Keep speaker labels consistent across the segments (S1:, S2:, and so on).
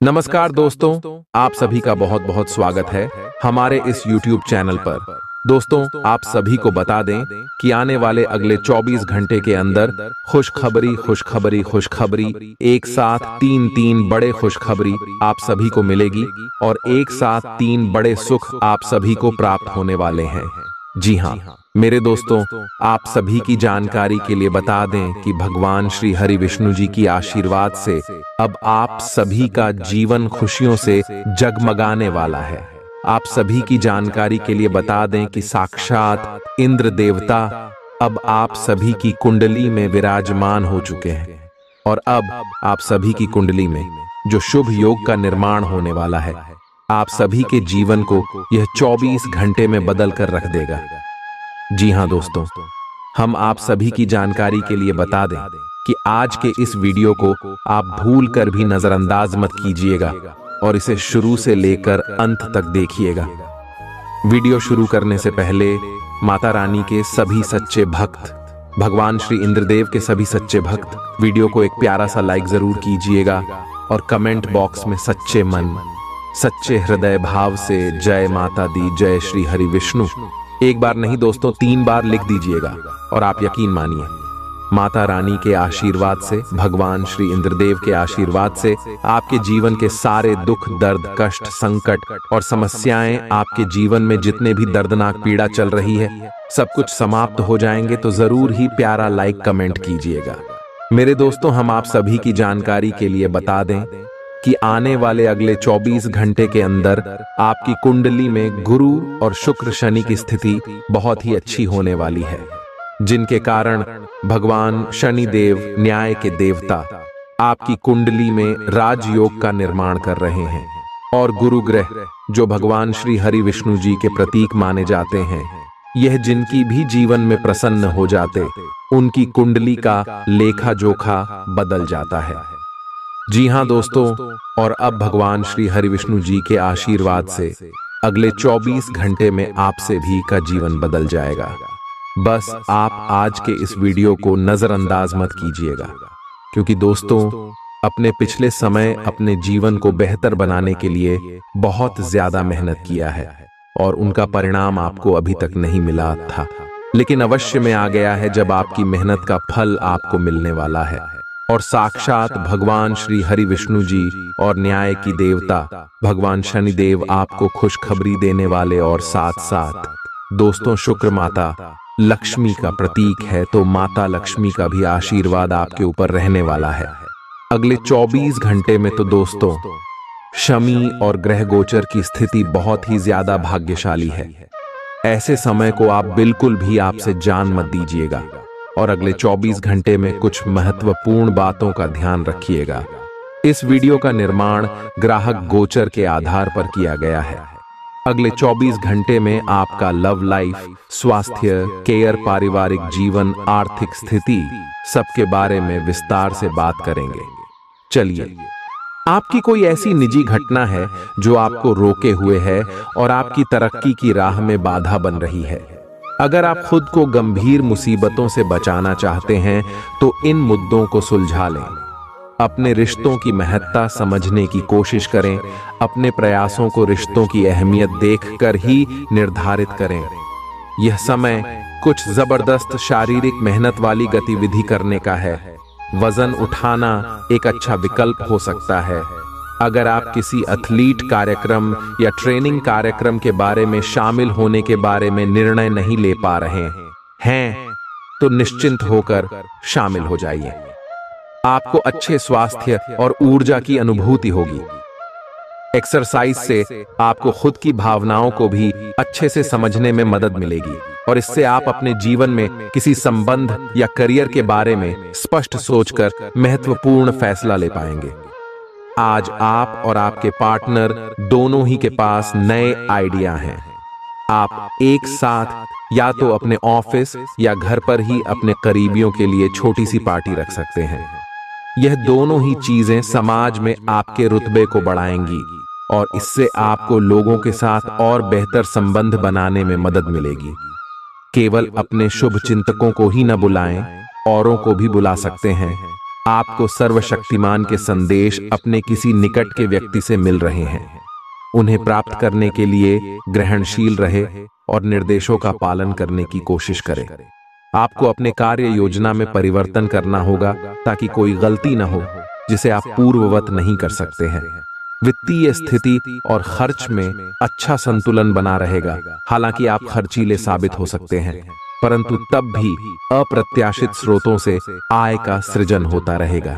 S1: नमस्कार दोस्तों, आप सभी का बहुत बहुत स्वागत है हमारे इस YouTube चैनल पर। दोस्तों, आप सभी को बता दें कि आने वाले अगले 24 घंटे के अंदर खुशखबरी एक साथ तीन बड़े खुशखबरी आप सभी को मिलेगी और एक साथ 3 बड़े सुख आप सभी को प्राप्त होने वाले हैं। जी हाँ मेरे दोस्तों, आप सभी की जानकारी के लिए बता दें कि भगवान श्री हरि विष्णु जी की आशीर्वाद से अब आप सभी का जीवन खुशियों से जगमगाने वाला है। आप सभी की जानकारी के लिए बता दें कि साक्षात इंद्र देवता अब आप सभी की कुंडली में विराजमान हो चुके हैं और अब आप सभी की कुंडली में जो शुभ योग का निर्माण होने वाला है, आप सभी के जीवन को यह 24 घंटे में बदल कर रख देगा। जी हाँ दोस्तों, हम आप सभी की जानकारी के लिए बता दें कि आज के इस वीडियो को आप भूल कर भी नजरअंदाज मत कीजिएगा और इसे शुरू से लेकर अंत तक देखिएगा। वीडियो शुरू करने से पहले माता रानी के सभी सच्चे भक्त, भगवान श्री इंद्रदेव के सभी सच्चे भक्त वीडियो को एक प्यारा सा लाइक जरूर कीजिएगा और कमेंट बॉक्स में सच्चे मन सच्चे हृदय भाव से जय माता दी, जय श्री हरि विष्णु एक बार नहीं दोस्तों 3 बार लिख दीजिएगा। और आप यकीन मानिए, माता रानी के आशीर्वाद से, भगवान श्री इंद्रदेव के आशीर्वाद से आपके जीवन के सारे दुख, दर्द, कष्ट, संकट और समस्याएं, आपके जीवन में जितने भी दर्दनाक पीड़ा चल रही है, सब कुछ समाप्त हो जाएंगे। तो जरूर ही प्यारा लाइक कमेंट कीजिएगा। मेरे दोस्तों, हम आप सभी की जानकारी के लिए बता दें कि आने वाले अगले 24 घंटे के अंदर आपकी कुंडली में गुरु और शुक्र शनि की स्थिति बहुत ही अच्छी होने वाली है, जिनके कारण भगवान शनि देव, न्याय के देवता, आपकी कुंडली में राजयोग का निर्माण कर रहे हैं और गुरु ग्रह जो भगवान श्री हरि विष्णु जी के प्रतीक माने जाते हैं, यह जिनकी भी जीवन में प्रसन्न हो जाते, उनकी कुंडली का लेखा जोखा बदल जाता है। जी हाँ दोस्तों, और अब भगवान श्री हरि विष्णु जी के आशीर्वाद से अगले 24 घंटे में आप सभी का जीवन बदल जाएगा। बस आप आज के इस वीडियो को नजरअंदाज मत कीजिएगा, क्योंकि दोस्तों अपने पिछले समय अपने जीवन को बेहतर बनाने के लिए बहुत ज्यादा मेहनत किया है और उनका परिणाम आपको अभी तक नहीं मिला था, लेकिन अवश्य में आ गया है जब आपकी मेहनत का फल आपको मिलने वाला है। और साक्षात भगवान श्री हरि विष्णु जी और न्याय की देवता भगवान शनिदेव आपको खुशखबरी देने वाले और साथ साथ दोस्तों शुक्र माता लक्ष्मी का प्रतीक है, तो माता लक्ष्मी का भी आशीर्वाद आपके ऊपर रहने वाला है अगले 24 घंटे में। तो दोस्तों शनि और ग्रह गोचर की स्थिति बहुत ही ज्यादा भाग्यशाली है। ऐसे समय को आप बिल्कुल भी आपसे जान मत दीजिएगा और अगले 24 घंटे में कुछ महत्वपूर्ण बातों का ध्यान रखिएगा। इस वीडियो का निर्माण ग्राहक गोचर के आधार पर किया गया है। अगले 24 घंटे में आपका लव लाइफ, स्वास्थ्य, केयर, पारिवारिक जीवन, आर्थिक स्थिति, सबके बारे में विस्तार से बात करेंगे। चलिए, आपकी कोई ऐसी निजी घटना है जो आपको रोके हुए है और आपकी तरक्की की राह में बाधा बन रही है। अगर आप खुद को गंभीर मुसीबतों से बचाना चाहते हैं तो इन मुद्दों को सुलझा लें। अपने रिश्तों की महत्ता समझने की कोशिश करें। अपने प्रयासों को रिश्तों की अहमियत देखकर ही निर्धारित करें। यह समय कुछ जबरदस्त शारीरिक मेहनत वाली गतिविधि करने का है। वजन उठाना एक अच्छा विकल्प हो सकता है। अगर आप किसी एथलीट कार्यक्रम या ट्रेनिंग कार्यक्रम के बारे में शामिल होने के बारे में निर्णय नहीं ले पा रहे हैं तो निश्चिंत होकर शामिल हो जाइए। आपको अच्छे स्वास्थ्य और ऊर्जा की अनुभूति होगी। एक्सरसाइज से आपको खुद की भावनाओं को भी अच्छे से समझने में मदद मिलेगी और इससे आप अपने जीवन में किसी संबंध या करियर के बारे में स्पष्ट सोचकर महत्वपूर्ण फैसला ले पाएंगे। आज आप और आपके पार्टनर दोनों ही के पास नए आइडिया हैं। आप एक साथ या तो अपने ऑफिस या घर पर ही अपने करीबियों के लिए छोटी सी पार्टी रख सकते हैं। यह दोनों ही चीजें समाज में आपके रुतबे को बढ़ाएंगी और इससे आपको लोगों के साथ और बेहतर संबंध बनाने में मदद मिलेगी। केवल अपने शुभ चिंतकों को ही न बुलाएं, औरों को भी बुला सकते हैं। आपको सर्वशक्तिमान के संदेश अपने किसी निकट के व्यक्ति से मिल रहे हैं। उन्हें प्राप्त करने के लिए ग्रहणशील रहे और निर्देशों का पालन करने की कोशिश करें। आपको अपने कार्य योजना में परिवर्तन करना होगा ताकि कोई गलती न हो जिसे आप पूर्ववत नहीं कर सकते हैं। वित्तीय स्थिति और खर्च में अच्छा संतुलन बना रहेगा। हालांकि आप खर्चीले साबित हो सकते हैं, परंतु तब भी अप्रत्याशित स्रोतों से आय का सृजन होता रहेगा।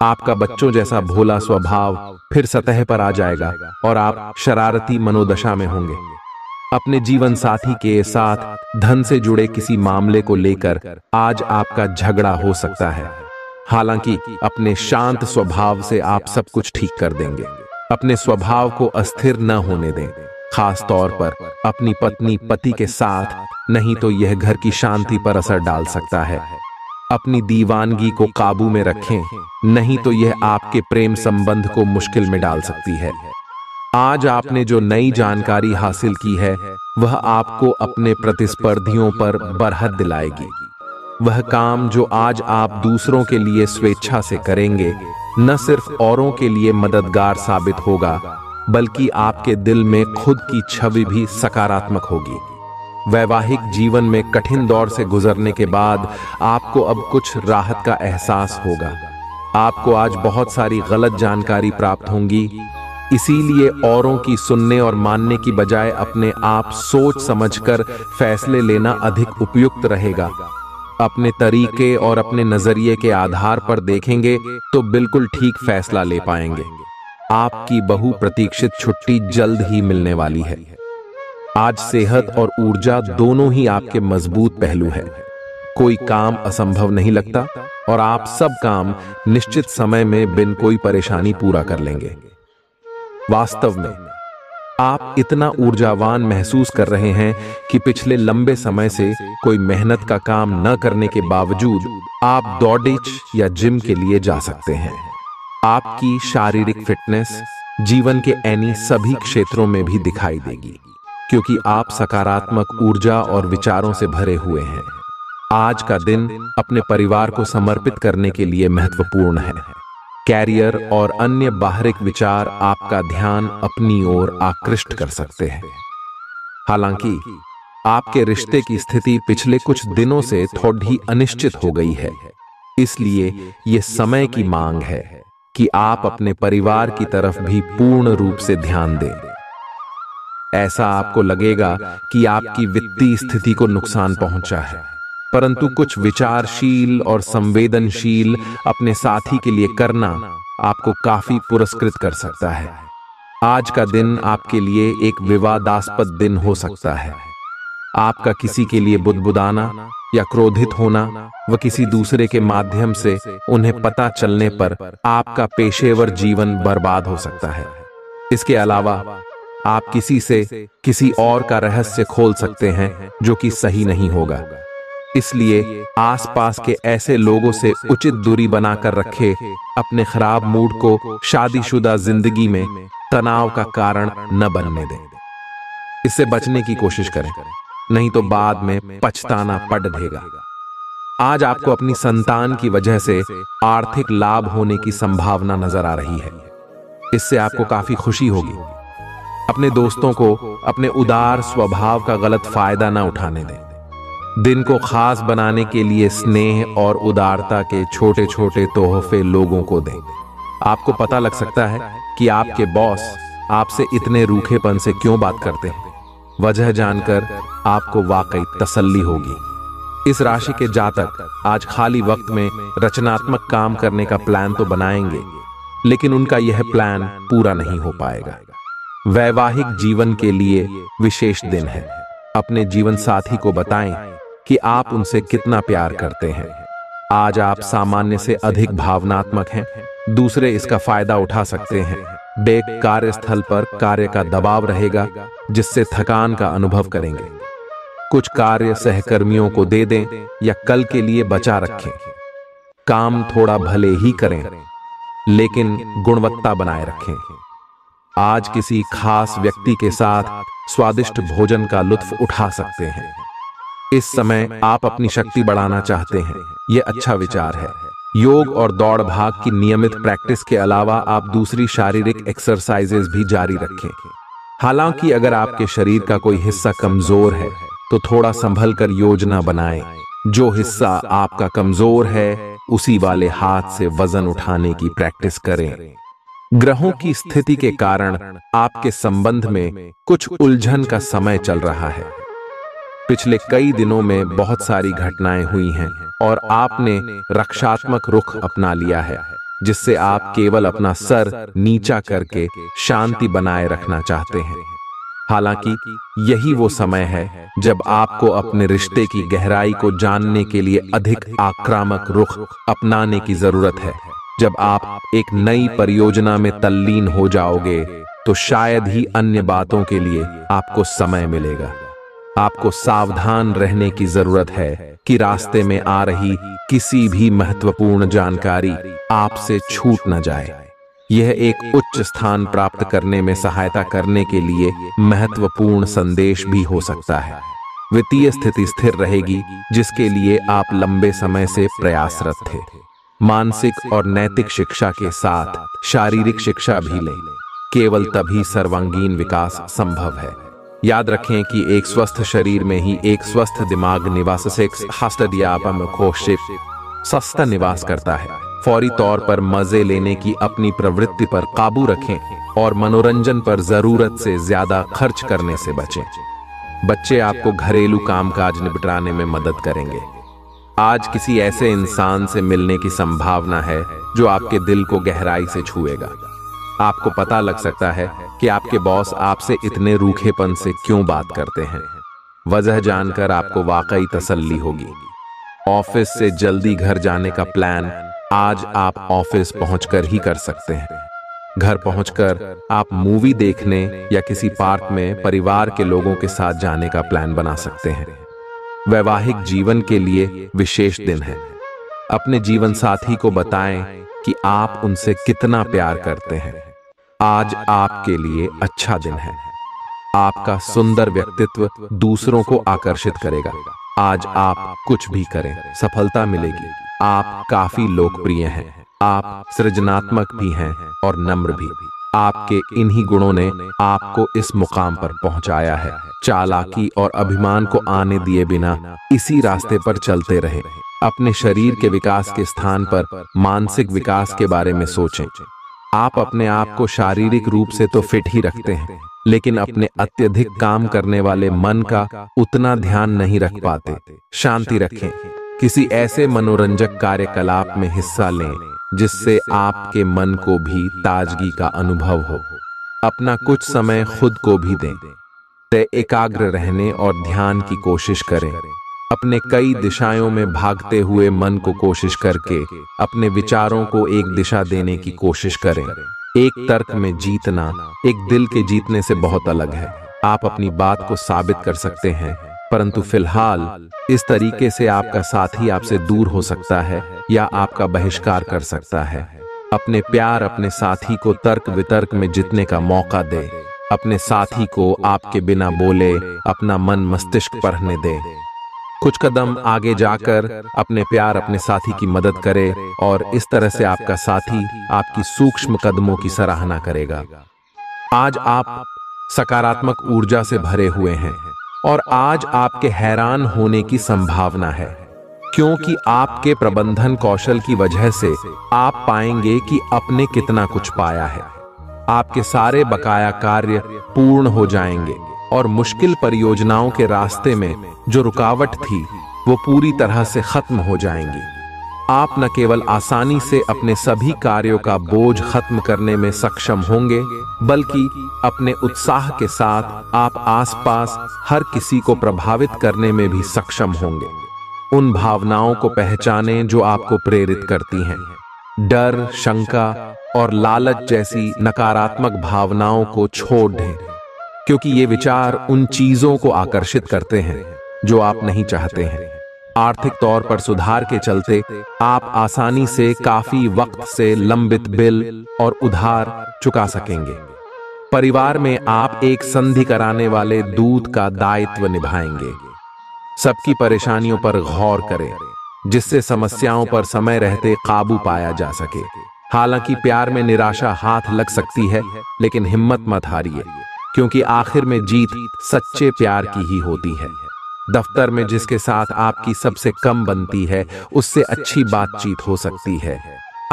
S1: आपका बच्चों जैसा भोला स्वभाव फिर सतह पर आ जाएगा और आप शरारती मनोदशा में होंगे। अपने जीवन साथी के साथ धन से जुड़े किसी मामले को लेकर आज आपका झगड़ा हो सकता है। हालांकि अपने शांत स्वभाव से आप सब कुछ ठीक कर देंगे। अपने स्वभाव को अस्थिर न होने दें, खास तौर पर अपनी पत्नी पति के साथ, नहीं तो यह घर की शांति पर असर डाल सकता है। अपनी दीवानगी को काबू में रखें, नहीं तो यह आपके प्रेम संबंध को मुश्किल में डाल सकती है। आज आपने जो नई जानकारी हासिल की है वह आपको अपने प्रतिस्पर्धियों पर बरहत दिलाएगी। वह काम जो आज आप दूसरों के लिए स्वेच्छा से करेंगे न सिर्फ औरों के लिए मददगार साबित होगा, बल्कि आपके दिल में खुद की छवि भी सकारात्मक होगी। वैवाहिक जीवन में कठिन दौर से गुजरने के बाद आपको अब कुछ राहत का एहसास होगा। आपको आज बहुत सारी गलत जानकारी प्राप्त होंगी, इसीलिए औरों की सुनने और मानने की बजाय अपने आप सोच समझकर फैसले लेना अधिक उपयुक्त रहेगा। अपने तरीके और अपने नजरिए के आधार पर देखेंगे तो बिल्कुल ठीक फैसला ले पाएंगे। आपकी बहुप्रतीक्षित छुट्टी जल्द ही मिलने वाली है। आज सेहत और ऊर्जा दोनों ही आपके मजबूत पहलू है। कोई काम असंभव नहीं लगता और आप सब काम निश्चित समय में बिन कोई परेशानी पूरा कर लेंगे। वास्तव में आप इतना ऊर्जावान महसूस कर रहे हैं कि पिछले लंबे समय से कोई मेहनत का काम न करने के बावजूद आप दौड़िच या जिम के लिए जा सकते हैं। आपकी शारीरिक फिटनेस जीवन के ऐनी सभी क्षेत्रों में भी दिखाई देगी, क्योंकि आप सकारात्मक ऊर्जा और विचारों से भरे हुए हैं। आज का दिन अपने परिवार को समर्पित करने के लिए महत्वपूर्ण है। कैरियर और अन्य बाहरिक विचार आपका ध्यान अपनी ओर आकृष्ट कर सकते हैं। हालांकि आपके रिश्ते की स्थिति पिछले कुछ दिनों से थोड़ी अनिश्चित हो गई है, इसलिए यह समय की मांग है कि आप अपने परिवार की तरफ भी पूर्ण रूप से ध्यान दें। ऐसा आपको लगेगा कि आपकी वित्तीय स्थिति को नुकसान पहुंचा है, परंतु कुछ विचारशील और संवेदनशील अपने साथी के लिए करना आपको काफी पुरस्कृत कर सकता है। आज का दिन आपके लिए एक विवादास्पद दिन हो सकता है। आपका किसी के लिए बुदबुदाना या क्रोधित होना व किसी दूसरे के माध्यम से उन्हें पता चलने पर आपका पेशेवर जीवन बर्बाद हो सकता है। इसके अलावा आप किसी से किसी और का रहस्य खोल सकते हैं जो कि सही नहीं होगा। इसलिए आसपास के ऐसे लोगों से उचित दूरी बनाकर रखें। अपने खराब मूड को शादीशुदा जिंदगी में तनाव का कारण न बनने दें। इससे बचने की कोशिश करें, नहीं तो बाद में पछताना पड़ देगा। आज आपको अपनी संतान की वजह से आर्थिक लाभ होने की संभावना नजर आ रही है। इससे आपको काफी खुशी होगी। अपने दोस्तों को अपने उदार स्वभाव का गलत फायदा न उठाने दें। दिन को खास बनाने के लिए स्नेह और उदारता के छोटे छोटे तोहफे लोगों को दें। आपको पता लग सकता है कि आपके बॉस आपसे इतने रूखेपन से क्यों बात करते हैं। वजह जानकर आपको वाकई तसल्ली होगी। इस राशि के जातक आज खाली वक्त में रचनात्मक काम करने का प्लान तो बनाएंगे, लेकिन उनका यह प्लान पूरा नहीं हो पाएगा। वैवाहिक जीवन के लिए विशेष दिन है। अपने जीवन साथी को बताएं कि आप उनसे कितना प्यार करते हैं। आज आप सामान्य से अधिक भावनात्मक हैं। दूसरे इसका फायदा उठा सकते हैं। बेक कार्यस्थल पर कार्य का दबाव रहेगा, जिससे थकान का अनुभव करेंगे। कुछ कार्य सहकर्मियों को दे दें या कल के लिए बचा रखें। काम थोड़ा भले ही करें, लेकिन गुणवत्ता बनाए रखें। आज किसी खास व्यक्ति के साथ स्वादिष्ट भोजन का लुत्फ उठा सकते हैं। इस समय आप अपनी शक्ति बढ़ाना चाहते हैं, यह अच्छा विचार है। योग और दौड़ भाग की नियमित प्रैक्टिस के अलावा आप दूसरी शारीरिक एक्सरसाइजेज भी जारी रखें। हालांकि अगर आपके शरीर का कोई हिस्सा कमजोर है तो थोड़ा संभल कर योजना बनाएं। जो हिस्सा आपका कमजोर है उसी वाले हाथ से वजन उठाने की प्रैक्टिस करें। ग्रहों की स्थिति के कारण आपके संबंध में कुछ उलझन का समय चल रहा है। पिछले कई दिनों में बहुत सारी घटनाएं हुई हैं और आपने रक्षात्मक रुख अपना लिया है, जिससे आप केवल अपना सर नीचा करके शांति बनाए रखना चाहते हैं। हालांकि यही वो समय है जब आपको अपने रिश्ते की गहराई को जानने के लिए अधिक आक्रामक रुख अपनाने की जरूरत है। जब आप एक नई परियोजना में तल्लीन हो जाओगे तो शायद ही अन्य बातों के लिए आपको समय मिलेगा। आपको सावधान रहने की जरूरत है कि रास्ते में आ रही किसी भी महत्वपूर्ण जानकारी आपसे छूट न जाए। यह एक उच्च स्थान प्राप्त करने में सहायता करने के लिए महत्वपूर्ण संदेश भी हो सकता है। वित्तीय स्थिति स्थिर रहेगी, जिसके लिए आप लंबे समय से प्रयासरत थे। मानसिक और नैतिक शिक्षा के साथ शारीरिक शिक्षा भी लें। केवल तभी सर्वांगीण विकास संभव है। याद रखें कि एक स्वस्थ शरीर में ही एक स्वस्थ दिमाग निवास सस्ता निवास करता है। फौरी तौर पर मजे लेने की अपनी प्रवृत्ति पर काबू रखें और मनोरंजन पर जरूरत से ज्यादा खर्च करने से बचें। बच्चे आपको घरेलू कामकाज निपटाने में मदद करेंगे। आज किसी ऐसे इंसान से मिलने की संभावना है जो आपके दिल को गहराई से छुएगा। आपको पता लग सकता है कि आपके बॉस आपसे इतने रूखेपन से क्यों बात करते हैं। वजह जानकर आपको वाकई तसल्ली होगी। ऑफिस से जल्दी घर जाने का प्लान आज आप ऑफिस पहुंचकर ही कर सकते हैं। घर पहुंचकर आप मूवी देखने या किसी पार्क में परिवार के लोगों के साथ जाने का प्लान बना सकते हैं। वैवाहिक जीवन के लिए विशेष दिन है। अपने जीवन साथी को बताएं कि आप उनसे कितना प्यार करते हैं। आज आपके लिए अच्छा दिन है। आपका सुंदर व्यक्तित्व दूसरों को आकर्षित करेगा। आज आप कुछ भी करें, सफलता मिलेगी। आप काफी लोकप्रिय हैं। आप सृजनात्मक भी हैं और नम्र भी। आपके इन्हीं गुणों ने आपको इस मुकाम पर पहुंचाया है। चालाकी और अभिमान को आने दिए बिना इसी रास्ते पर चलते रहे। अपने शरीर के विकास के स्थान पर मानसिक विकास के बारे में सोचें। आप अपने आप को शारीरिक रूप से तो फिट ही रखते हैं, लेकिन अपने अत्यधिक काम करने वाले मन का उतना ध्यान नहीं रख पाते। शांति रखें। किसी ऐसे मनोरंजक कार्यकलाप में हिस्सा लें जिससे आपके मन को भी ताजगी का अनुभव हो। अपना कुछ समय खुद को भी दें। एकाग्र रहने और ध्यान की कोशिश करें। अपने कई दिशाओं में भागते हुए मन को कोशिश करके अपने विचारों को एक दिशा देने की कोशिश करें। एक तर्क में जीतना एक दिल के जीतने से बहुत अलग है। आप अपनी बात को साबित कर सकते हैं, परंतु फिलहाल इस तरीके से आपका साथी आपसे दूर हो सकता है या आपका बहिष्कार कर सकता है। अपने प्यार अपने साथी को तर्क वितर्क में जीतने का मौका दे। अपने साथी को आपके बिना बोले अपना मन मस्तिष्क पढ़ने दे। कुछ कदम आगे जाकर अपने प्यार अपने साथी की मदद करे और इस तरह से आपका साथी आपकी सूक्ष्म कदमों की सराहना करेगा। आज आप सकारात्मक ऊर्जा से भरे हुए हैं और आज आपके हैरान होने की संभावना है, क्योंकि आपके प्रबंधन कौशल की वजह से आप पाएंगे कि आपने कितना कुछ पाया है। आपके सारे बकाया कार्य पूर्ण हो जाएंगे और मुश्किल परियोजनाओं के रास्ते में जो रुकावट थी वो पूरी तरह से खत्म हो जाएंगी। आप न केवल आसानी से अपने सभी कार्यों का बोझ खत्म करने में सक्षम होंगे, बल्कि अपने उत्साह के साथ आप आसपास हर किसी को प्रभावित करने में भी सक्षम होंगे। उन भावनाओं को पहचानें जो आपको प्रेरित करती हैं। डर, शंका और लालच जैसी नकारात्मक भावनाओं को छोड़ दें, क्योंकि ये विचार उन चीजों को आकर्षित करते हैं जो आप नहीं चाहते हैं। आर्थिक तौर पर सुधार के चलते आप आसानी से काफी वक्त से लंबित बिल और उधार चुका सकेंगे। परिवार में आप एक संधि कराने वाले दूत का दायित्व निभाएंगे। सबकी परेशानियों पर गौर करें। जिससे समस्याओं पर समय रहते काबू पाया जा सके। हालांकि प्यार में निराशा हाथ लग सकती है, लेकिन हिम्मत मत हारिए, क्योंकि आखिर में जीत सच्चे प्यार की ही होती है। दफ्तर में जिसके साथ आपकी सबसे कम बनती है, उससे अच्छी बातचीत हो सकती है।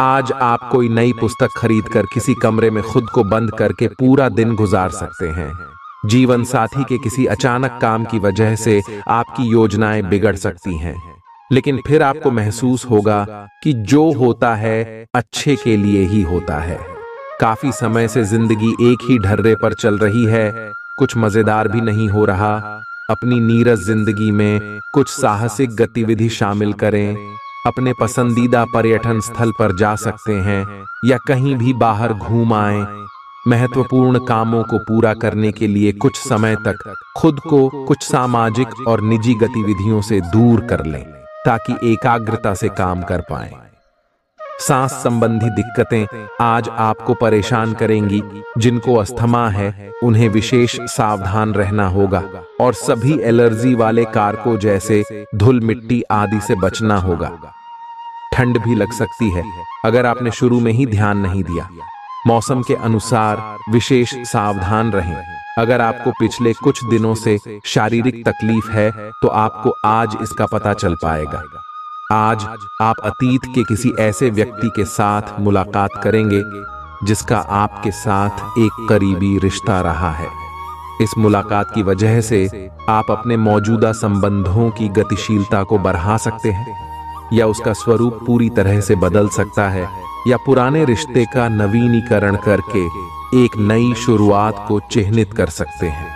S1: आज आप कोई नई पुस्तक खरीदकर किसी कमरे में खुद को बंद करके पूरा दिन गुजार सकते हैं। जीवन साथी के किसी अचानक काम की वजह से आपकी योजनाएं बिगड़ सकती हैं, लेकिन फिर आपको महसूस होगा कि जो होता है अच्छे के लिए ही होता है। काफी समय से जिंदगी एक ही ढर्रे पर चल रही है, कुछ मजेदार भी नहीं हो रहा। अपनी नीरस जिंदगी में कुछ साहसिक गतिविधि शामिल करें। अपने पसंदीदा पर्यटन स्थल पर जा सकते हैं या कहीं भी बाहर घूम आएं। महत्वपूर्ण कामों को पूरा करने के लिए कुछ समय तक खुद को कुछ सामाजिक और निजी गतिविधियों से दूर कर लें, ताकि एकाग्रता से काम कर पाएं। सांस संबंधी दिक्कतें आज आपको परेशान करेंगी। जिनको अस्थमा है, उन्हें विशेष सावधान रहना होगा और सभी एलर्जी वाले कारकों जैसे धूल मिट्टी आदि से बचना होगा। ठंड भी लग सकती है अगर आपने शुरू में ही ध्यान नहीं दिया। मौसम के अनुसार विशेष सावधान रहें। अगर आपको पिछले कुछ दिनों से शारीरिक तकलीफ है, तो आपको आज इसका पता चल पाएगा। आज आप अतीत के किसी ऐसे व्यक्ति के साथ मुलाकात करेंगे जिसका आपके साथ एक करीबी रिश्ता रहा है। इस मुलाकात की वजह से आप अपने मौजूदा संबंधों की गतिशीलता को बढ़ा सकते हैं, या उसका स्वरूप पूरी तरह से बदल सकता है, या पुराने रिश्ते का नवीनीकरण करके एक नई शुरुआत को चिह्नित कर सकते हैं।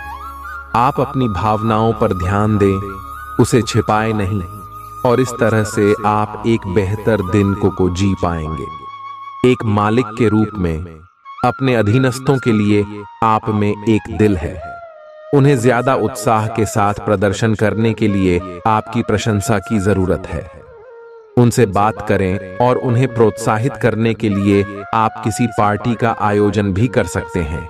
S1: आप अपनी भावनाओं पर ध्यान दें, उसे छिपाए नहीं, और इस तरह से आप एक बेहतर दिन को जी पाएंगे। एक मालिक के रूप में अपने अधीनस्थों के लिए आप में एक दिल है। उन्हें ज्यादा उत्साह के साथ प्रदर्शन करने के लिए आपकी प्रशंसा की जरूरत है। उनसे बात करें और उन्हें प्रोत्साहित करने के लिए आप किसी पार्टी का आयोजन भी कर सकते हैं।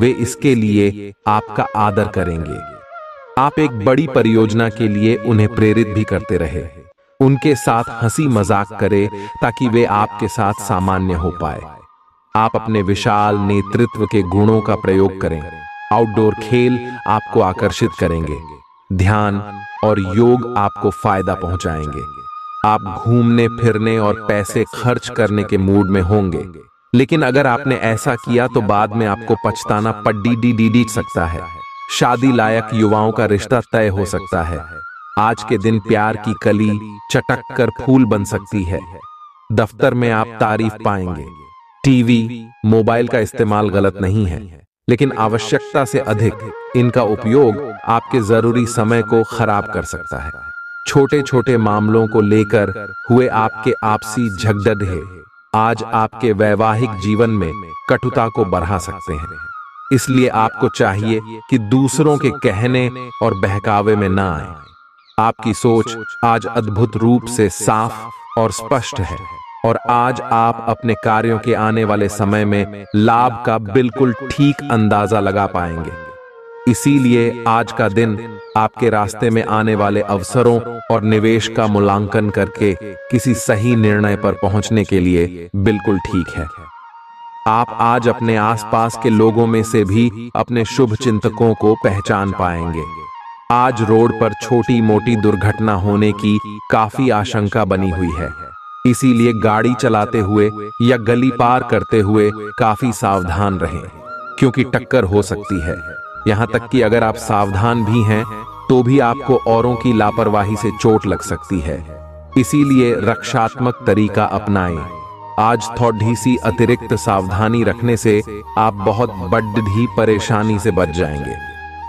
S1: वे इसके लिए आपका आदर करेंगे। आप एक बड़ी परियोजना के लिए उन्हें प्रेरित भी करते रहे। उनके साथ हंसी मजाक करें ताकि वे आपके साथ सामान्य हो पाए। आप अपने विशाल नेतृत्व के गुणों का प्रयोग करें। आउटडोर खेल आपको आकर्षित करेंगे। ध्यान और योग आपको फायदा पहुंचाएंगे। आप घूमने फिरने और पैसे खर्च करने के मूड में होंगे, लेकिन अगर आपने ऐसा किया तो बाद में आपको पछताना पड़ सकता है। शादी लायक युवाओं का रिश्ता तय हो सकता है। आज के दिन प्यार की कली चटक कर फूल बन सकती है। दफ्तर में आप तारीफ पाएंगे। टीवी, मोबाइल का इस्तेमाल गलत नहीं है, लेकिन आवश्यकता से अधिक इनका उपयोग आपके जरूरी समय को खराब कर सकता है। छोटे छोटे मामलों को लेकर हुए आपके आपसी झगड़े आज आपके वैवाहिक जीवन में कटुता को बढ़ा सकते हैं। इसलिए आपको चाहिए कि दूसरों के कहने और बहकावे में ना आए। आपकी सोच आज अद्भुत रूप से साफ और स्पष्ट है, और आज आप अपने कार्यों के आने वाले समय में लाभ का बिल्कुल ठीक अंदाजा लगा पाएंगे। इसीलिए आज का दिन आपके रास्ते में आने वाले अवसरों और निवेश का मूल्यांकन करके किसी सही निर्णय पर पहुंचने के लिए बिल्कुल ठीक है। आप आज अपने आसपास के लोगों में से भी अपने शुभ चिंतकों को पहचान पाएंगे। आज रोड पर छोटी मोटी दुर्घटना होने की काफी आशंका बनी हुई है। इसीलिए गाड़ी चलाते हुए या गली पार करते हुए काफी सावधान रहें, क्योंकि टक्कर हो सकती है। यहाँ तक कि अगर आप सावधान भी हैं तो भी आपको औरों की लापरवाही से चोट लग सकती है। इसीलिए रक्षात्मक तरीका अपनाएं। आज थोड़ी सी अतिरिक्त सावधानी रखने से आप बहुत बड़ी परेशानी से बच जाएंगे।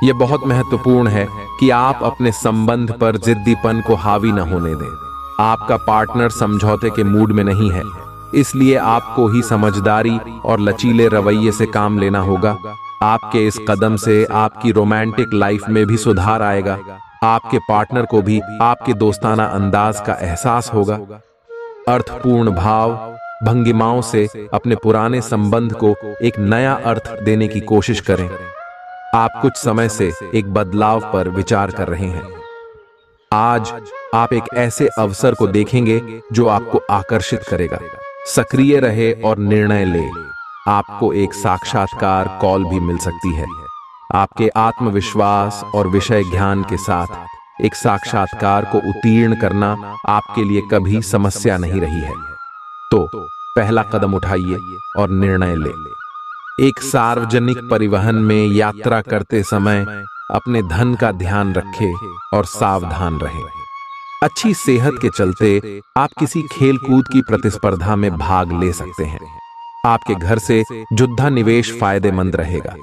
S1: यह बहुत महत्वपूर्ण है कि आप अपने संबंध पर जिद्दीपन को हावी न होने दें। आपका पार्टनर समझौते के मूड में नहीं है, इसलिए आपको ही समझदारी और लचीले रवैये से काम लेना होगा। आपके इस कदम से आपकी रोमांटिक लाइफ में भी सुधार आएगा। आपके पार्टनर को भी आपके दोस्ताना अंदाज का एहसास होगा। अर्थपूर्ण भाव भंगिमाओं से अपने पुराने संबंध को एक नया अर्थ देने की कोशिश करें। आप कुछ समय से एक बदलाव पर विचार कर रहे हैं। आज आप एक ऐसे अवसर को देखेंगे जो आपको आकर्षित करेगा। सक्रिय रहे और निर्णय ले। आपको एक साक्षात्कार कॉल भी मिल सकती है। आपके आत्मविश्वास और विषय ज्ञान के साथ एक साक्षात्कार को उत्तीर्ण करना आपके लिए कभी समस्या नहीं रही है। तो पहला कदम उठाइए और निर्णय ले। एक सार्वजनिक परिवहन में यात्रा करते समय अपने धन का ध्यान रखें और सावधान रहें। अच्छी सेहत के चलते आप किसी खेल कूद की प्रतिस्पर्धा में भाग ले सकते हैं। आपके घर से जुद्धा निवेश फायदेमंद रहेगा।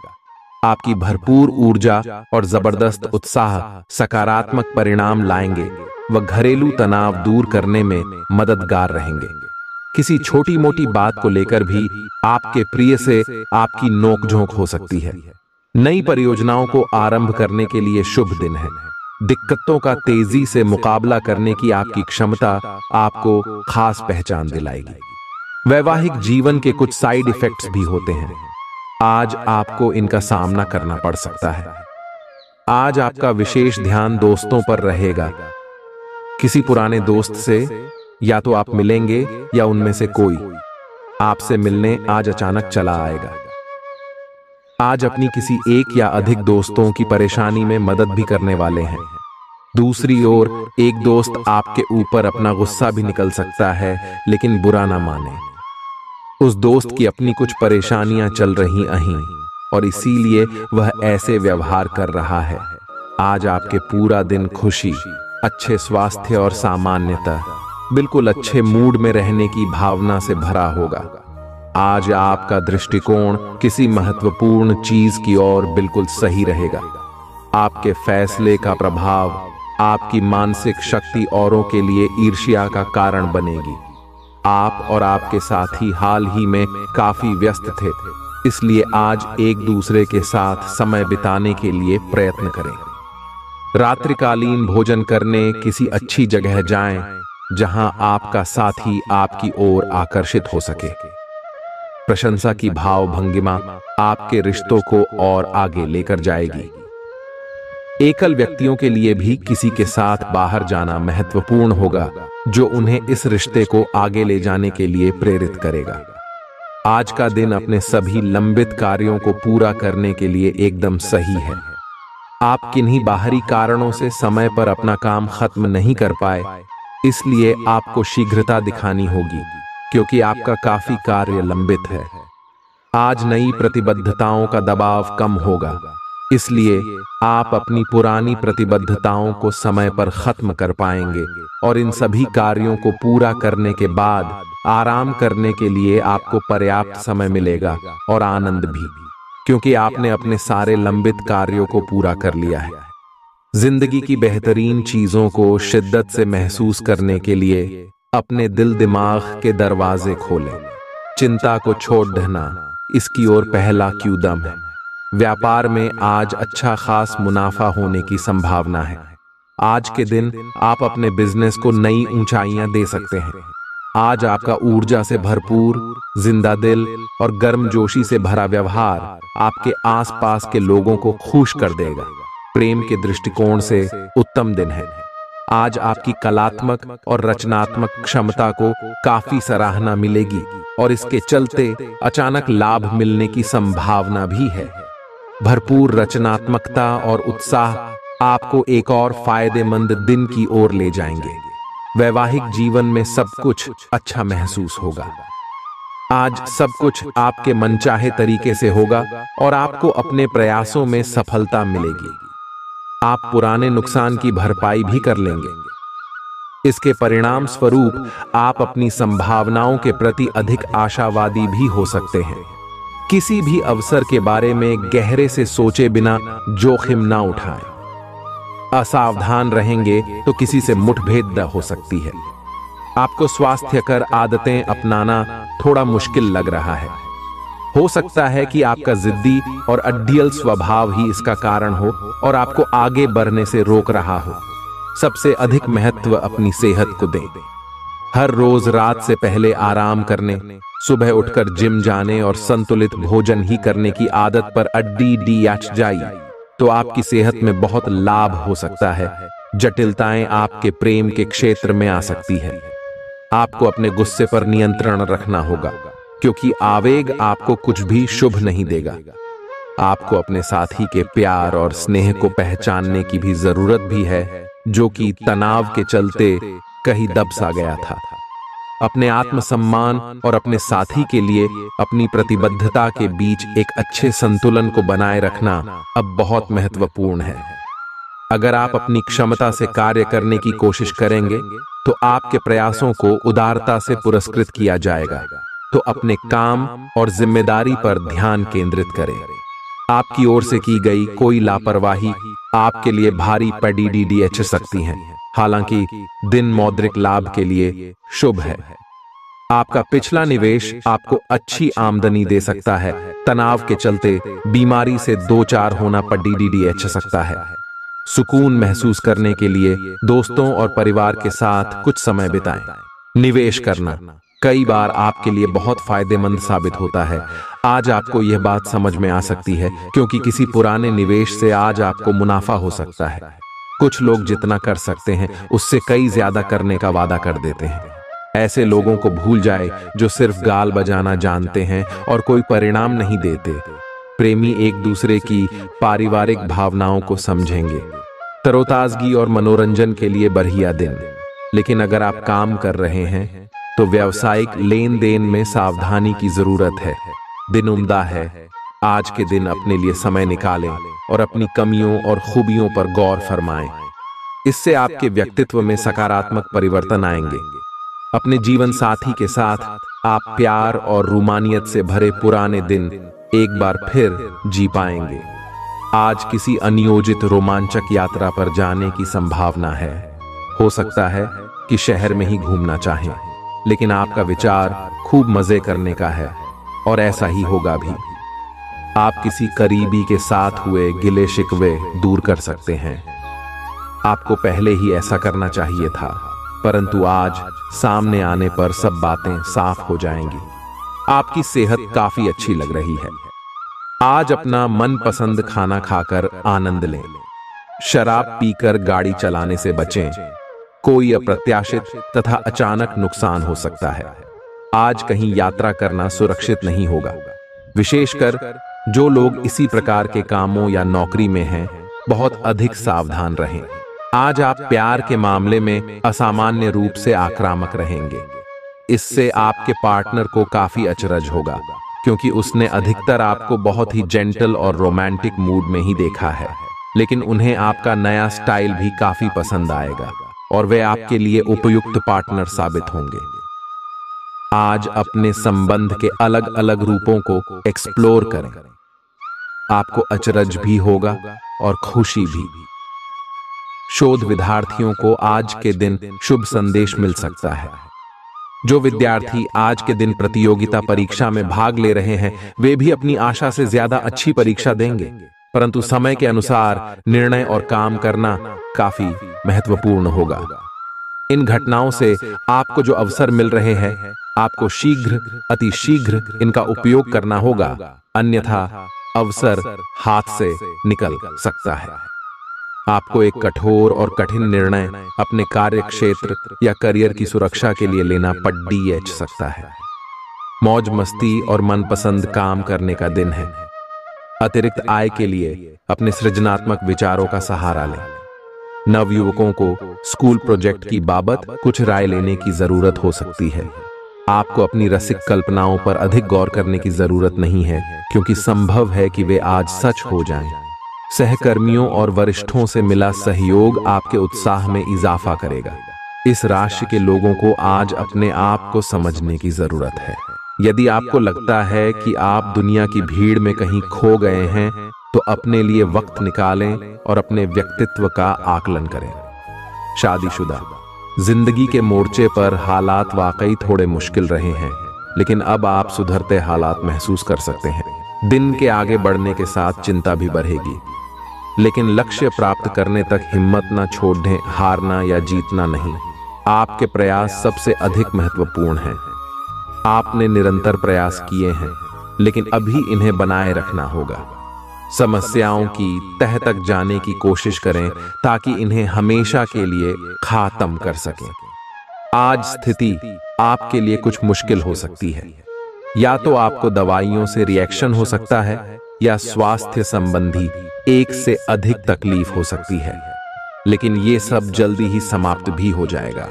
S1: आपकी भरपूर ऊर्जा और जबरदस्त उत्साह सकारात्मक परिणाम लाएंगे व घरेलू तनाव दूर करने में मददगार रहेंगे। किसी छोटी मोटी बात को लेकर भी आपके प्रिय से आपकी नोकझोंक हो सकती है। नई परियोजनाओं को आरंभ करने के लिए शुभ दिन है। दिक्कतों का तेजी से मुकाबला करने की आपकी क्षमता आपको खास पहचान दिलाएगी। वैवाहिक जीवन के कुछ साइड इफेक्ट्स भी होते हैं। आज आपको इनका सामना करना पड़ सकता है। आज आपका विशेष ध्यान दोस्तों पर रहेगा। किसी पुराने दोस्त से या तो आप मिलेंगे या उनमें से कोई आपसे मिलने आज अचानक चला आएगा। आज अपनी किसी एक या अधिक दोस्तों की परेशानी में मदद भी करने वाले हैं। दूसरी ओर एक दोस्त आपके ऊपर अपना गुस्सा भी निकल सकता है, लेकिन बुरा ना माने। उस दोस्त की अपनी कुछ परेशानियां चल रही अहीं और इसीलिए वह ऐसे व्यवहार कर रहा है। आज आपके पूरा दिन खुशी, अच्छे स्वास्थ्य और सामान्यतः बिल्कुल अच्छे मूड में रहने की भावना से भरा होगा। आज आपका दृष्टिकोण किसी महत्वपूर्ण चीज की ओर बिल्कुल सही रहेगा। आपके फैसले का प्रभाव आपकी मानसिक शक्ति औरों के लिए ईर्ष्या का कारण बनेगी। आप और आपके साथी हाल ही में काफी व्यस्त थे, इसलिए आज एक दूसरे के साथ समय बिताने के लिए प्रयत्न करें। रात्रिकालीन भोजन करने किसी अच्छी जगह जाएं, जहां आपका साथी आपकी ओर आकर्षित हो सके। प्रशंसा की भाव भंगिमा आपके रिश्तों को और आगे लेकर जाएगी। एकल व्यक्तियों के लिए भी किसी के साथ बाहर जाना महत्वपूर्ण होगा, जो उन्हें इस रिश्ते को आगे ले जाने के लिए प्रेरित करेगा। आज का दिन अपने सभी लंबित कार्यों को पूरा करने के लिए एकदम सही है। आप किन्हीं बाहरी कारणों से समय पर अपना काम खत्म नहीं कर पाए, इसलिए आपको शीघ्रता दिखानी होगी, क्योंकि आपका काफी कार्य लंबित है। आज नई प्रतिबद्धताओं का दबाव कम होगा, इसलिए आप अपनी पुरानी प्रतिबद्धताओं को समय पर खत्म कर पाएंगे और इन सभी कार्यों को पूरा करने के बाद आराम करने के लिए आपको पर्याप्त समय मिलेगा और आनंद भी, क्योंकि आपने अपने सारे लंबित कार्यों को पूरा कर लिया है। जिंदगी की बेहतरीन चीजों को शिद्दत से महसूस करने के लिए अपने दिल दिमाग के दरवाजे खोलें। चिंता को छोड़ देना इसकी ओर पहला कदम है। व्यापार में आज अच्छा खास मुनाफा होने की संभावना है। आज के दिन आप अपने बिजनेस को नई ऊंचाइयां दे सकते हैं। आज आपका ऊर्जा से भरपूर, जिंदा दिल और गर्मजोशी से भरा व्यवहार आपके आसपास के लोगों को खुश कर देगा। प्रेम के दृष्टिकोण से उत्तम दिन है। आज आपकी कलात्मक और रचनात्मक क्षमता को काफी सराहना मिलेगी और इसके चलते अचानक लाभ मिलने की संभावना भी है। भरपूर रचनात्मकता और उत्साह आपको एक और फायदेमंद दिन की ओर ले जाएंगे। वैवाहिक जीवन में सब कुछ अच्छा महसूस होगा। आज सब कुछ आपके मनचाहे तरीके से होगा और आपको अपने प्रयासों में सफलता मिलेगी। आप पुराने नुकसान की भरपाई भी कर लेंगे। इसके परिणाम स्वरूप आप अपनी संभावनाओं के प्रति अधिक आशावादी भी हो सकते हैं। किसी भी अवसर के बारे में गहरे से सोचे बिना जोखिम ना उठाएं। असावधान रहेंगे तो किसी से मुठभेड़ हो सकती है। आपको स्वास्थ्यकर आदतें अपनाना थोड़ा मुश्किल लग रहा है। हो सकता है कि आपका जिद्दी और अड्डियल स्वभाव ही इसका कारण हो और आपको आगे बढ़ने से रोक रहा हो। सबसे अधिक महत्व अपनी सेहत को दें। हर रोज रात से पहले आराम करने, सुबह उठकर जिम जाने और संतुलित भोजन ही करने की आदत पर अड्डी जाइए तो आपकी सेहत में बहुत लाभ हो सकता है जटिलताएं आपके प्रेम के क्षेत्र में आ सकती है। आपको अपने गुस्से पर नियंत्रण रखना होगा, क्योंकि आवेग आपको कुछ भी शुभ नहीं देगा। आपको अपने साथी के प्यार और स्नेह को पहचानने की भी जरूरत भी है, जो कि तनाव के चलते कहीं दब सा गया था। अपने आत्मसम्मान और अपने साथी के लिए अपनी प्रतिबद्धता के बीच एक अच्छे संतुलन को बनाए रखना अब बहुत महत्वपूर्ण है। अगर आप अपनी क्षमता से कार्य करने की कोशिश करेंगे तो आपके प्रयासों को उदारता से पुरस्कृत किया जाएगा। तो अपने काम और जिम्मेदारी पर ध्यान केंद्रित करें। आपकी ओर से की गई कोई लापरवाही आपके लिए भारी पड़ सकती है। हालांकि दिन मौद्रिक लाभ के लिए शुभ है। आपका पिछला निवेश आपको अच्छी आमदनी दे सकता है। तनाव के चलते बीमारी से दो चार होना पड़ सकता है। सुकून महसूस करने के लिए दोस्तों और परिवार के साथ कुछ समय बिताएं। निवेश करना कई बार आपके लिए बहुत फायदेमंद साबित होता है। आज आपको यह बात समझ में आ सकती है, क्योंकि किसी पुराने निवेश से आज आपको मुनाफा हो सकता है। कुछ लोग जितना कर सकते हैं उससे कई ज्यादा करने का वादा कर देते हैं। ऐसे लोगों को भूल जाए जो सिर्फ गाल बजाना जानते हैं और कोई परिणाम नहीं देते। प्रेमी एक दूसरे की पारिवारिक भावनाओं को समझेंगे। तरोताजगी और मनोरंजन के लिए बढ़िया दिन। लेकिन अगर आप काम कर रहे हैं तो व्यावसायिक लेन देन में सावधानी की जरूरत है। दिन उम्दा है। आज के दिन अपने लिए समय निकालें और अपनी कमियों और खूबियों पर गौर फरमाएं। इससे आपके व्यक्तित्व में सकारात्मक परिवर्तन आएंगे। अपने जीवन साथी के साथ आप प्यार और रूमानियत से भरे पुराने दिन एक बार फिर जी पाएंगे। आज किसी अनियोजित रोमांचक यात्रा पर जाने की संभावना है। हो सकता है कि शहर में ही घूमना चाहें, लेकिन आपका विचार खूब मजे करने का है और ऐसा ही होगा भी। आप किसी करीबी के साथ हुए गिले शिकवे दूर कर सकते हैं। आपको पहले ही ऐसा करना चाहिए था, परंतु आज सामने आने पर सब बातें साफ हो जाएंगी। आपकी सेहत काफी अच्छी लग रही है। आज अपना मनपसंद खाना खाकर आनंद लें। शराब पीकर गाड़ी चलाने से बचें। कोई अप्रत्याशित तथा अचानक नुकसान हो सकता है। आज कहीं यात्रा करना सुरक्षित नहीं होगा। विशेषकर जो लोग इसी प्रकार के कामों या नौकरी में हैं, बहुत अधिक सावधान रहें। आज आप प्यार के मामले में असामान्य रूप से आक्रामक रहेंगे। इससे आपके पार्टनर को काफी अचरज होगा, क्योंकि उसने अधिकतर आपको बहुत ही जेंटल और रोमांटिक मूड में ही देखा है। लेकिन उन्हें आपका नया स्टाइल भी काफी पसंद आएगा और वे आपके लिए उपयुक्त पार्टनर साबित होंगे। आज अपने संबंध के अलग अलग रूपों को एक्सप्लोर करें। आपको अचरज भी होगा और खुशी भी। शोध विद्यार्थियों को आज के दिन शुभ संदेश मिल सकता है। जो विद्यार्थी आज के दिन प्रतियोगिता परीक्षा में भाग ले रहे हैं, वे भी अपनी आशा से ज्यादा अच्छी परीक्षा देंगे, परंतु समय के अनुसार निर्णय और काम करना काफी महत्वपूर्ण होगा। इन घटनाओं से आपको जो अवसर मिल रहे हैं, आपको शीघ्र अति शीघ्र इनका उपयोग करना होगा, अन्यथा अवसर हाथ से निकल सकता है। आपको एक कठोर और कठिन निर्णय अपने कार्य क्षेत्र या करियर की सुरक्षा के लिए लेना पड़ सकता है। मौज मस्ती और मनपसंद काम करने का दिन है। अतिरिक्त आय के लिए अपने सृजनात्मक विचारों का सहारा लें। नवयुवकों को स्कूल प्रोजेक्ट की बाबत कुछ राय लेने की जरूरत हो सकती है। आपको अपनी रसिक कल्पनाओं पर अधिक गौर करने की जरूरत नहीं है, क्योंकि संभव है कि वे आज सच हो जाएं। सहकर्मियों और वरिष्ठों से मिला सहयोग आपके उत्साह में इजाफा करेगा। इस राशि के लोगों को आज अपने आप को समझने की जरूरत है। यदि आपको लगता है कि आप दुनिया की भीड़ में कहीं खो गए हैं, तो अपने लिए वक्त निकालें और अपने व्यक्तित्व का आकलन करें। शादीशुदा जिंदगी के मोर्चे पर हालात वाकई थोड़े मुश्किल रहे हैं, लेकिन अब आप सुधरते हालात महसूस कर सकते हैं। दिन के आगे बढ़ने के साथ चिंता भी बढ़ेगी, लेकिन लक्ष्य प्राप्त करने तक हिम्मत ना छोड़ दें। हारना या जीतना नहीं, आपके प्रयास सबसे अधिक महत्वपूर्ण हैं। आपने निरंतर प्रयास किए हैं, लेकिन अभी इन्हें बनाए रखना होगा। समस्याओं की तह तक जाने की कोशिश करें ताकि इन्हें हमेशा के लिए खत्म कर सकें। आज स्थिति आपके लिए कुछ मुश्किल हो सकती है। या तो आपको दवाइयों से रिएक्शन हो सकता है या स्वास्थ्य संबंधी एक से अधिक तकलीफ हो सकती है, लेकिन ये सब जल्दी ही समाप्त भी हो जाएगा।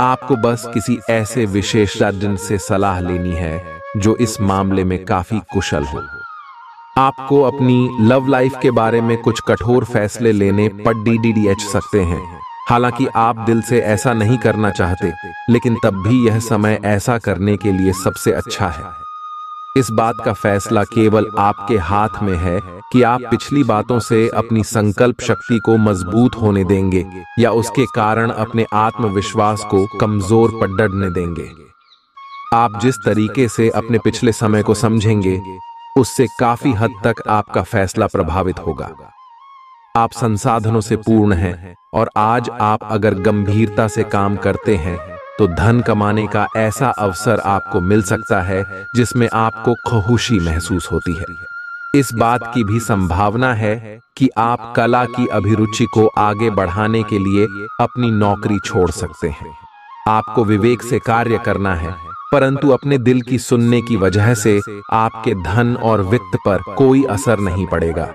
S1: आपको बस किसी ऐसे विशेषज्ञ से सलाह लेनी है जो इस मामले में काफी कुशल हो। आपको अपनी लव लाइफ के बारे में कुछ कठोर फैसले लेने पर DDDH सकते हैं। हालांकि आप दिल से ऐसा नहीं करना चाहते, लेकिन तब भी यह समय ऐसा करने के लिए सबसे अच्छा है। इस बात का फैसला केवल आपके हाथ में है कि आप पिछली बातों से अपनी संकल्प शक्ति को मजबूत होने देंगे या उसके कारण अपने आत्मविश्वास को कमजोर पड़ने देंगे। आप जिस तरीके से अपने पिछले समय को समझेंगे, उससे काफी हद तक आपका फैसला प्रभावित होगा। आप संसाधनों से पूर्ण हैं और आज आप अगर गंभीरता से काम करते हैं तो धन कमाने का ऐसा अवसर आपको मिल सकता है जिसमें आपको खुशी महसूस होती है। इस बात की भी संभावना है कि आप कला की अभिरुचि को आगे बढ़ाने के लिए अपनी नौकरी छोड़ सकते हैं। आपको विवेक से कार्य करना है, परंतु अपने दिल की सुनने की वजह से आपके धन और वित्त पर कोई असर नहीं पड़ेगा।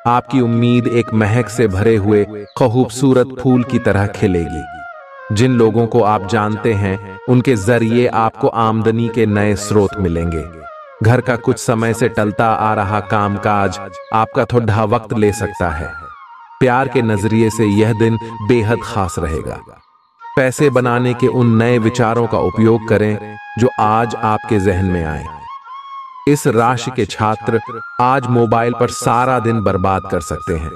S1: आपकी उम्मीद एक महक से भरे हुए खूबसूरत फूल की तरह खिलेगी। जिन लोगों को आप जानते हैं, उनके जरिए आपको आमदनी के नए स्रोत मिलेंगे। घर का कुछ समय से टलता आ रहा कामकाज आपका थोड़ा वक्त ले सकता है। प्यार के नजरिए से यह दिन बेहद खास रहेगा। पैसे बनाने के उन नए विचारों का उपयोग करें जो आज आपके जहन में आए। इस राशि के छात्र आज मोबाइल पर सारा दिन बर्बाद कर सकते हैं।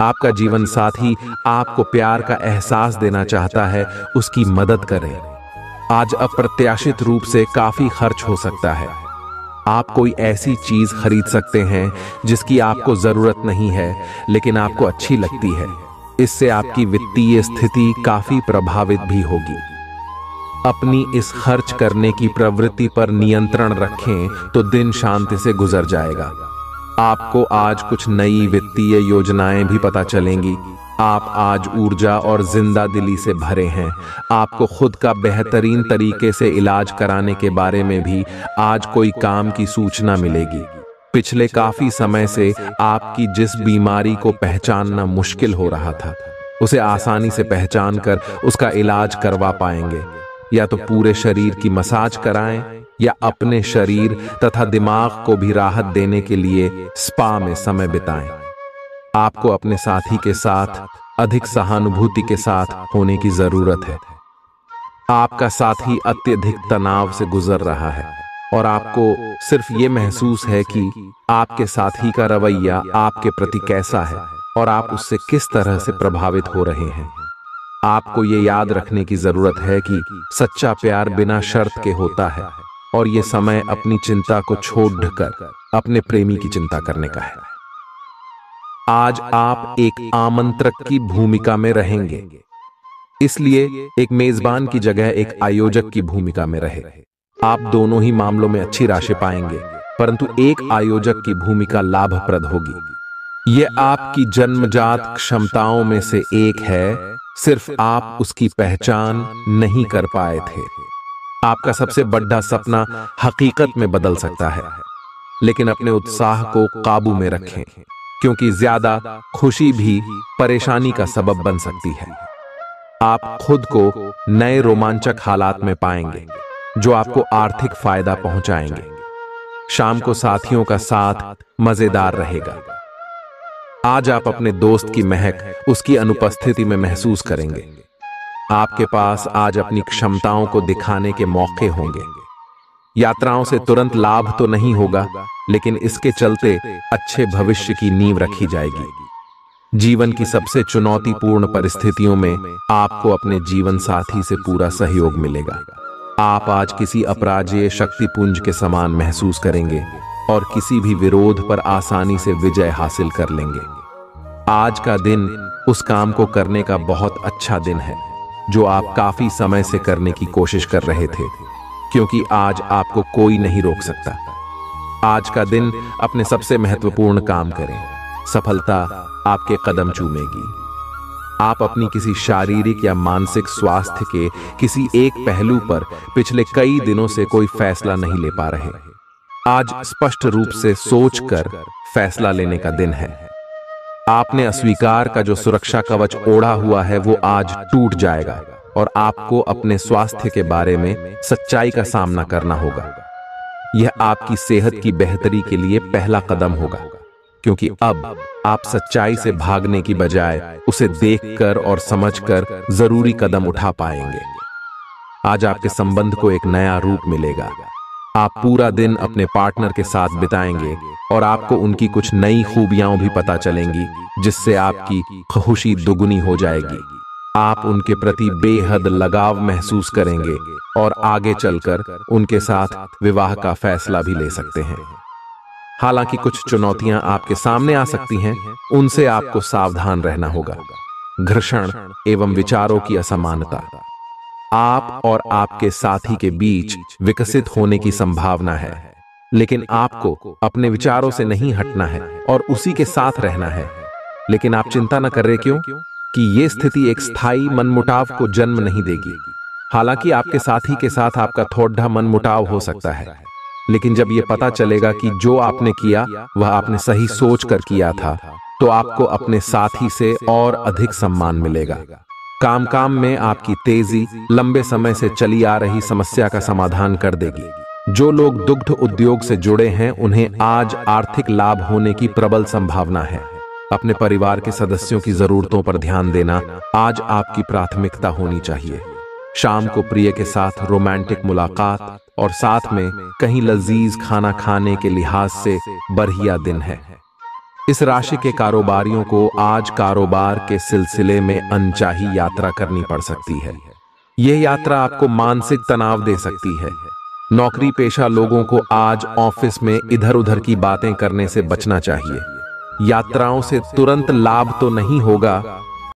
S1: आपका जीवन साथी आपको प्यार का एहसास देना चाहता है, उसकी मदद करें। आज अप्रत्याशित रूप से काफी खर्च हो सकता है। आप कोई ऐसी चीज खरीद सकते हैं जिसकी आपको जरूरत नहीं है, लेकिन आपको अच्छी लगती है। इससे आपकी वित्तीय स्थिति काफी प्रभावित भी होगी। अपनी इस खर्च करने की प्रवृत्ति पर नियंत्रण रखें तो दिन शांति से गुजर जाएगा। आपको आज कुछ नई वित्तीय योजनाएं भी पता चलेंगी। आप आज ऊर्जा और जिंदा दिली से भरे हैं। आपको खुद का बेहतरीन तरीके से इलाज कराने के बारे में भी आज कोई काम की सूचना मिलेगी। पिछले काफी समय से आपकी जिस बीमारी को पहचानना मुश्किल हो रहा था, उसे आसानी से पहचान कर उसका इलाज करवा पाएंगे। या तो पूरे शरीर की मसाज कराएं या अपने शरीर तथा दिमाग को भी राहत देने के लिए स्पा में समय बिताएं। आपको अपने साथी के साथ अधिक सहानुभूति के साथ होने की जरूरत है। आपका साथी अत्यधिक तनाव से गुजर रहा है और आपको सिर्फ ये महसूस है कि आपके साथी का रवैया आपके प्रति कैसा है और आप उससे किस तरह से प्रभावित हो रहे हैं। आपको ये याद रखने की जरूरत है कि सच्चा प्यार बिना शर्त के होता है और ये समय अपनी चिंता को छोड़कर अपने प्रेमी की चिंता करने का है। आज आप एक आमंत्रक की भूमिका में रहेंगे, इसलिए एक मेजबान की जगह एक आयोजक की भूमिका में रहे। आप दोनों ही मामलों में अच्छी राशि पाएंगे, परंतु एक आयोजक की भूमिका लाभप्रद होगी। यह आपकी जन्मजात क्षमताओं में से एक है, सिर्फ आप उसकी पहचान नहीं कर पाए थे। आपका सबसे बड़ा सपना हकीकत में बदल सकता है, लेकिन अपने उत्साह को काबू में रखें, क्योंकि ज्यादा खुशी भी परेशानी का सबब बन सकती है। आप खुद को नए रोमांचक हालात में पाएंगे जो आपको आर्थिक फायदा पहुंचाएंगे। शाम को साथियों का साथ मजेदार रहेगा। आज आप अपने दोस्त की महक उसकी अनुपस्थिति में महसूस करेंगे। आपके पास आज अपनी क्षमताओं को दिखाने के मौके होंगे। यात्राओं से तुरंत लाभ तो नहीं होगा, लेकिन इसके चलते अच्छे भविष्य की नींव रखी जाएगी। जीवन की सबसे चुनौतीपूर्ण परिस्थितियों में आपको अपने जीवन साथी से पूरा सहयोग मिलेगा। आप आज किसी अपराजेय शक्तिपुंज के समान महसूस करेंगे और किसी भी विरोध पर आसानी से विजय हासिल कर लेंगे। आज का दिन उस काम को करने का बहुत अच्छा दिन है जो आप काफी समय से करने की कोशिश कर रहे थे, क्योंकि आज आपको कोई नहीं रोक सकता। आज का दिन अपने सबसे महत्वपूर्ण काम करें। सफलता आपके कदम चूमेगी। आप अपनी किसी शारीरिक या मानसिक स्वास्थ्य के किसी एक पहलू पर पिछले कई दिनों से कोई फैसला नहीं ले पा रहे। आज स्पष्ट रूप से सोचकर फैसला लेने का दिन है। आपने अस्वीकार का जो सुरक्षा कवच ओढ़ा हुआ है वो आज टूट जाएगा और आपको अपने स्वास्थ्य के बारे में सच्चाई का सामना करना होगा। यह आपकी सेहत की बेहतरी के लिए पहला कदम होगा, क्योंकि अब आप सच्चाई से भागने की बजाय उसे देखकर और समझकर जरूरी कदम उठा पाएंगे। आज आपके संबंध को एक नया रूप मिलेगा। आप पूरा दिन अपने पार्टनर के साथ बिताएंगे और आपको उनकी कुछ नई खूबियां भी पता चलेंगी, जिससे आपकी खुशी दुगुनी हो जाएगी। आप उनके प्रति बेहद लगाव महसूस करेंगे और आगे चलकर उनके साथ विवाह का फैसला भी ले सकते हैं। हालांकि कुछ चुनौतियां आपके सामने आ सकती हैं, उनसे आपको सावधान रहना होगा। घर्षण एवं विचारों की असमानता, आप और आपके साथी के बीच विकसित होने की संभावना है, लेकिन आपको अपने विचारों से नहीं हटना है और उसी के साथ रहना है। लेकिन आप चिंता न कर रहे, क्यों कि ये स्थिति एक स्थायी मनमुटाव को जन्म नहीं देगी। हालांकि आपके साथी के साथ आपका थोड़ा मनमुटाव हो सकता है, लेकिन जब ये पता चलेगा कि जो आपने किया वह आपने सही सोच कर किया था, तो आपको अपने साथी से और अधिक सम्मान मिलेगा। काम में आपकी तेजी लंबे समय से चली आ रही समस्या का समाधान कर देगी। जो लोग दुग्ध उद्योग से जुड़े हैं, उन्हें आज आर्थिक लाभ होने की प्रबल संभावना है। अपने परिवार के सदस्यों की जरूरतों पर ध्यान देना आज आपकी प्राथमिकता होनी चाहिए। शाम को प्रिय के साथ रोमांटिक मुलाकात और साथ में कहीं लजीज खाना खाने के लिहाज से बढ़िया दिन है। इस राशि के कारोबारियों को आज कारोबार के सिलसिले में अनचाही यात्रा करनी पड़ सकती है। यह यात्रा आपको मानसिक तनाव दे सकती है। नौकरी पेशा लोगों को आज ऑफिस में इधर उधर की बातें करने से बचना चाहिए। यात्राओं से तुरंत लाभ तो नहीं होगा,